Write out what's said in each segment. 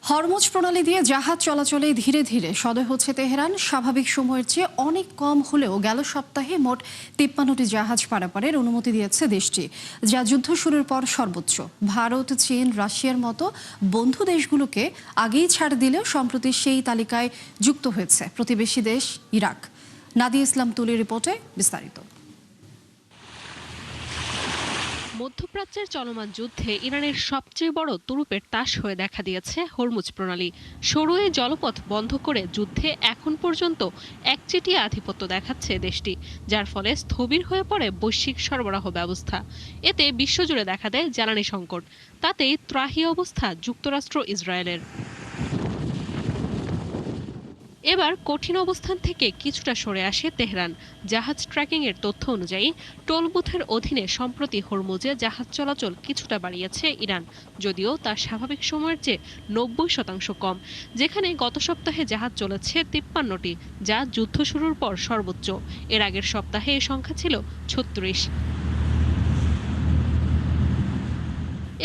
Hormuz প্রণালী দিয়ে জাহাজ চলাচলে ধীরে ধীরে সদয় হচ্ছে তেহরান। স্বাভাবিক সময়ের চেয়ে অনেক কম হলেও গেল সপ্তাহে মোট 53টি জাহাজ পারাপারের অনুমতি দিয়েছে দেশটি, যা যুদ্ধ শুরুর পর সর্বোচ্চ। ভারত, চীন, রাশিয়ার মতো বন্ধু দেশগুলোকে আগেই ছাড় দিলেও সম্প্রতি সেই তালিকায় যুক্ত হয়েছে প্রতিবেশী দেশ ইরাক। নাদিয়া ইসলাম তুলির রিপোর্টে বিস্তারিত। মধ্যপ্রাচ্যের চলমান যুদ্ধে ইরানের সবচেয়ে বড় তুরুপের তাস হয়ে দেখা দিয়েছে হরমুজ প্রণালী। সরু এই জলপথ বন্ধ করে যুদ্ধে এখন পর্যন্ত একচেটিয়া আধিপত্য দেখাচ্ছে দেশটি, যার ফলে স্থবির হয়ে পড়ে বৈশ্বিক সরবরাহ ব্যবস্থা। এতে বিশ্বজুড়ে দেখা দেয় জ্বালানি সংকট। তাতেই ত্রাহি অবস্থা যুক্তরাষ্ট্র ইসরায়েলের। এবার কঠিন অবস্থান থেকে কিছুটা সরে আসে তেহরান। জাহাজ ট্র্যাকিং এর তথ্য অনুযায়ী টোল বুথের অধীনে সম্প্রতি হরমুজে জাহাজ চলাচল কিছুটা বাড়িয়েছে ইরান, যদিও তা স্বাভাবিক সময়ের চেয়ে 90% কম। যেখানে গত সপ্তাহে জাহাজ চলেছে 53টি, যা যুদ্ধ শুরুর পর সর্বোচ্চ। এর আগের সপ্তাহে এই সংখ্যা ছিল 36।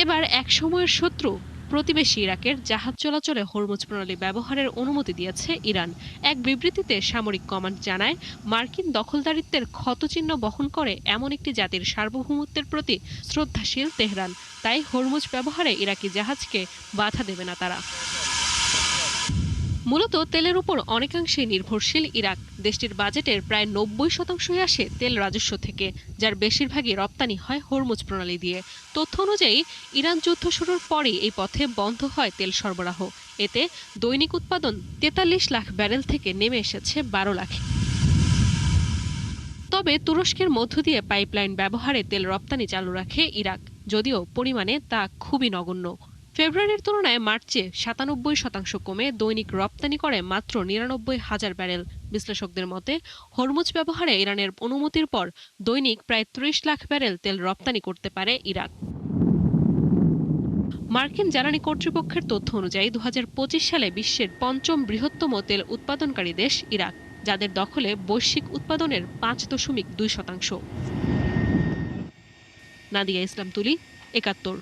এবার এক সময়ের শত্রু প্রতিবেশী ইরাকের জাহাজ চলাচলে হরমুজ প্রণালী ব্যবহারের অনুমতি দিয়েছে ইরান। এক বিবৃতিতে সামরিক কমান্ড জানায়, মার্কিন দখলদারিত্বের ক্ষতচিহ্ন বহন করে এমন একটি জাতির সার্বভৌমত্বের প্রতি শ্রদ্ধাশীল তেহরান। তাই হরমুজ ব্যবহারে ইরাকি জাহাজকে বাধা দেবে না তারা। মূলত তেলের উপর অনেকাংশেই নির্ভরশীল ইরাক। দেশটির বাজেটের প্রায় 90%ই আসে তেল রাজস্ব থেকে, যার বেশিরভাগই রপ্তানি হয় হরমুজ প্রণালী দিয়ে। তথ্য অনুযায়ী ইরান যুদ্ধ শুরুর পরই এই পথে বন্ধ হয় তেল সরবরাহ। এতে দৈনিক উৎপাদন 43 লাখ ব্যারেল থেকে নেমে এসেছে 12 লাখে। তবে তুরস্কের মধ্য দিয়ে পাইপলাইন ব্যবহারে তেল রপ্তানি চালু রাখে ইরাক, যদিও পরিমাণে তা খুবই নগণ্য। ফেব্রুয়ারির তুলনায় মার্চে 97% কমে দৈনিক রপ্তানি করে মাত্র 99,000 ব্যারেল। বিশ্লেষকদের মতে, হরমুজ ব্যবহারে ইরানের অনুমতির পর দৈনিক প্রায় 30 লাখ ব্যারেল তেল রপ্তানি করতে পারে ইরাক। মার্কিন জ্বালানি কর্তৃপক্ষের তথ্য অনুযায়ী 2025 সালে বিশ্বের পঞ্চম বৃহত্তম তেল উৎপাদনকারী দেশ ইরাক, যাদের দখলে বৈশ্বিক উৎপাদনের 5.2%। নাদিয়া ইসলাম তুলি, 71।